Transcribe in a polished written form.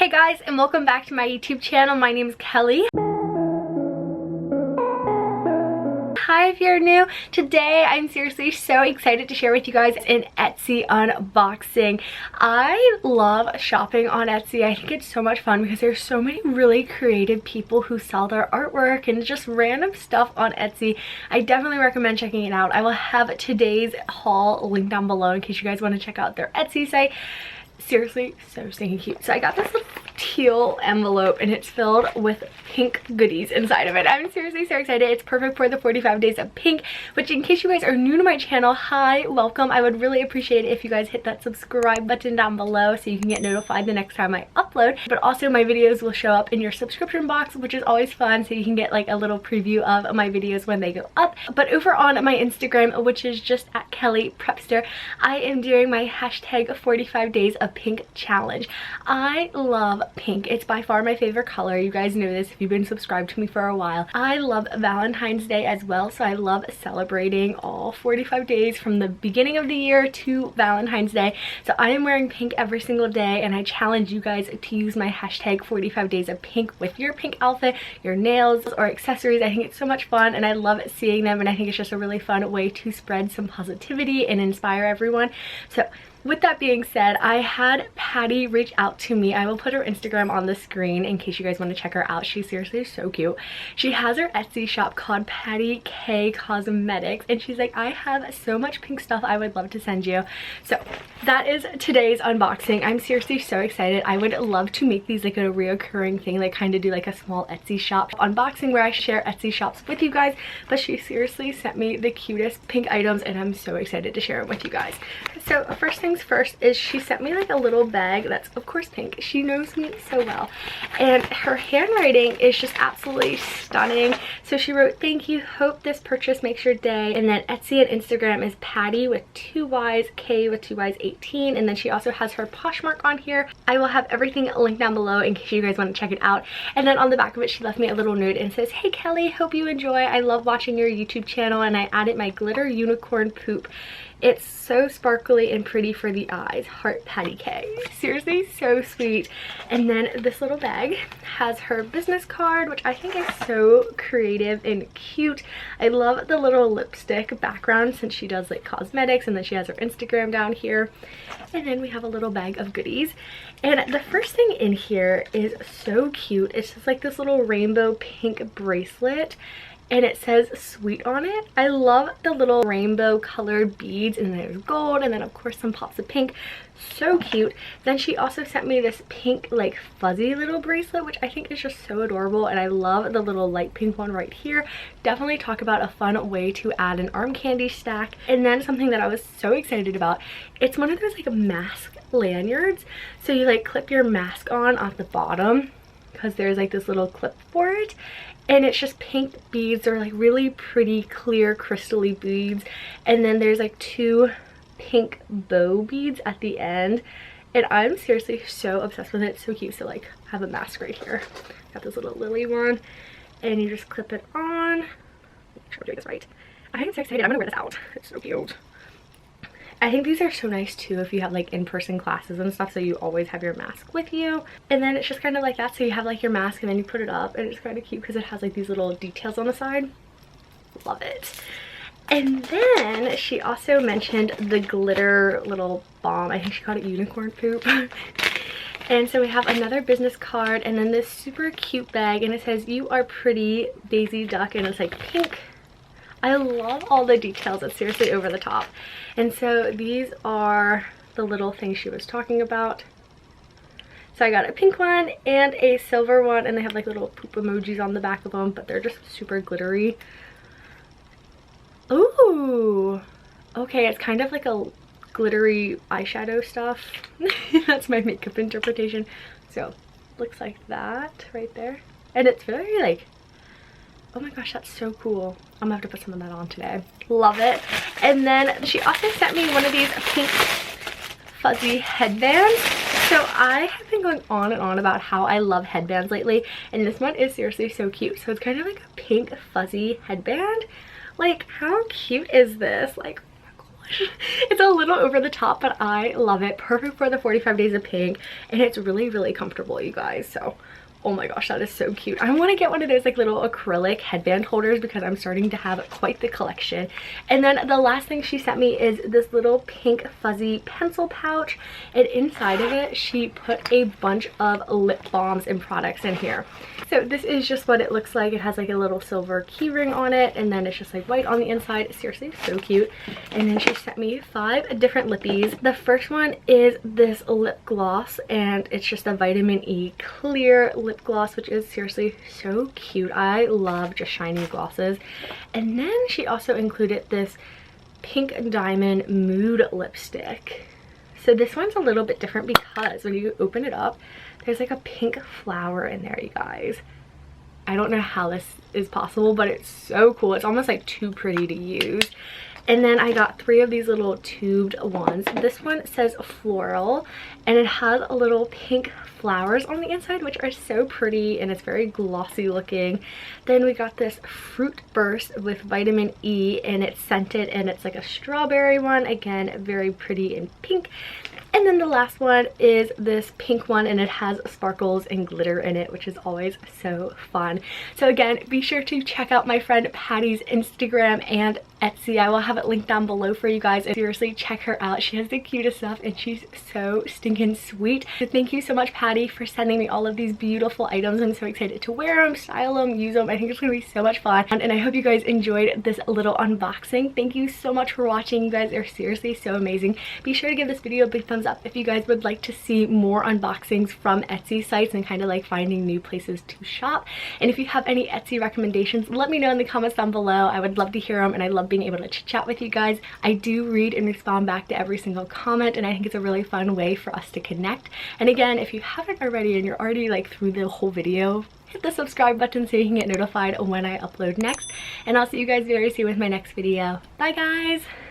Hey guys, and welcome back to my YouTube channel. My name is Kelly. Hi if you're new. Today I'm seriously so excited to share with you guys an Etsy unboxing. I love shopping on Etsy. I think it's so much fun because there's so many really creative people who sell their artwork and just random stuff on Etsy. I definitely recommend checking it out. I will have today's haul linked down below in case you guys want to check out their Etsy site. Seriously, so stinking cute. So I got this little teal envelope and it's filled with pink goodies inside of it. I'm seriously so excited. It's perfect for the 45 days of pink, which in case you guys are new to my channel, hi, welcome. I would really appreciate it if you guys hit that subscribe button down below so you can get notified the next time I upload. But also my videos will show up in your subscription box, which is always fun, so you can get like a little preview of my videos when they go up. But over on my Instagram, which is just at Kellyprepster, I am doing my hashtag 45 days of pink challenge. I love pink. It's by far my favorite color. You guys know this if you've been subscribed to me for a while. I love Valentine's Day as well, so I love celebrating all 45 days from the beginning of the year to Valentine's Day. So I am wearing pink every single day, and I challenge you guys to use my hashtag 45 days of pink with your pink outfit, your nails, or accessories. I think it's so much fun and I love seeing them, and I think it's just a really fun way to spread some positivity and inspire everyone. So with that being said, I had Patty reach out to me. I will put her Instagram on the screen in case you guys want to check her out. She's seriously so cute. She has her Etsy shop called PattyKayy Cosmetics, and she's like, I have so much pink stuff I would love to send you. So that is today's unboxing. I'm seriously so excited. I would love to make these like a reoccurring thing, like kind of do like a small Etsy shop unboxing where I share Etsy shops with you guys. But she seriously sent me the cutest pink items, and I'm so excited to share them with you guys. So first things first is she sent me like a little bag that's of course pink. She knows me so well, and her handwriting is just absolutely stunning. So she wrote, "Thank you, hope this purchase makes your day." And then Etsy and Instagram is Patty with 2 Y's, K with 2 Y's 18, and then she also has her Poshmark on here. I will have everything linked down below in case you guys want to check it out. And then on the back of it she left me a little note and says, "Hey Kelly, hope you enjoy. I love watching your YouTube channel and I added my glitter unicorn poop. It's so sparkly and pretty for the eyes. Heart, PattyKayy." Seriously, so sweet. And then this little bag has her business card, which I think is so creative and cute. I love the little lipstick background since she does like cosmetics, and then she has her Instagram down here. And then we have a little bag of goodies. And the first thing in here is so cute. It's just like this little rainbow pink bracelet, and it says sweet on it. I love the little rainbow colored beads, and there's gold, and then of course some pops of pink. So cute. Then she also sent me this pink like fuzzy little bracelet, which I think is just so adorable, and I love the little light pink one right here. Definitely talk about a fun way to add an arm candy stack. And then something that I was so excited about, it's one of those like mask lanyards. So you like clip your mask on at the bottom because there's like this little clip for it. And it's just pink beads. They're like really pretty clear crystally beads, and then there's like 2 pink bow beads at the end, and I'm seriously so obsessed with it. It's so cute. So like I have a mask right here, got this little lily one, and you just clip it on. Make sure I'm doing this right. I am so excited. I'm gonna wear this out. It's so cute. I think these are so nice too if you have like in-person classes and stuff, so you always have your mask with you. And then it's just kind of like that, so you have like your mask and then you put it up, and it's kind of cute because it has like these little details on the side. Love it. And then she also mentioned the glitter little bomb. I think she called it unicorn poop. And so we have another business card, and then this super cute bag, and it says, "You are pretty, Daisy Duck," and it's like pink. I love all the details. It's seriously over the top. And so these are the little things she was talking about. So I got a pink one and a silver one, and they have like little poop emojis on the back of them, but they're just super glittery. Ooh, okay, it's kind of like a glittery eyeshadow stuff. That's my makeup interpretation. So looks like that right there, and it's very like, oh my gosh, that's so cool. I'm gonna have to put some of that on today. Love it. And then she also sent me one of these pink fuzzy headbands. So I have been going on and on about how I love headbands lately, and this one is seriously so cute. So it's kind of like a pink fuzzy headband. Like, how cute is this? Like, oh It's a little over the top, but I love it. Perfect for the 45 days of pink, and it's really, really comfortable, you guys. So oh my gosh, that is so cute. I want to get one of those like little acrylic headband holders because I'm starting to have quite the collection. And then the last thing she sent me is this little pink fuzzy pencil pouch, and inside of it she put a bunch of lip balms and products in here. So this is just what it looks like. It has like a little silver key ring on it, and then it's just like white on the inside. Seriously, so cute. And then she sent me 5 different lippies. The first one is this lip gloss, and it's just a vitamin E clear lip gloss, which is seriously so cute. I love just shiny glosses. And then she also included this pink diamond mood lipstick. So this one's a little bit different because when you open it up, there's like a pink flower in there, you guys. I don't know how this is possible, but it's so cool. It's almost like too pretty to use. And then I got 3 of these little tubed ones. This one says floral, and it has a little pink flowers on the inside, which are so pretty, and it's very glossy looking. Then we got this fruit burst with vitamin E, and it's scented, and it's like a strawberry one. Again, very pretty and pink. And then the last one is this pink one, and it has sparkles and glitter in it, which is always so fun. So again, be sure to check out my friend Patty's Instagram and Etsy. I will have it linked down below for you guys. And seriously, check her out. She has the cutest stuff, and she's so stinking sweet. So thank you so much, Patty, for sending me all of these beautiful items. I'm so excited to wear them, style them, use them. I think it's gonna be so much fun. And I hope you guys enjoyed this little unboxing. Thank you so much for watching. You guys are seriously so amazing. Be sure to give this video a big thumbs up if you guys would like to see more unboxings from Etsy sites and kind of like finding new places to shop. And if you have any Etsy recommendations, let me know in the comments down below. I would love to hear them, and I love being able to chit chat with you guys. I do read and respond back to every single comment, and I think it's a really fun way for us to connect. And again, if you haven't already and you're already like through the whole video, hit the subscribe button so you can get notified when I upload next. And I'll see you guys very soon with my next video. Bye guys!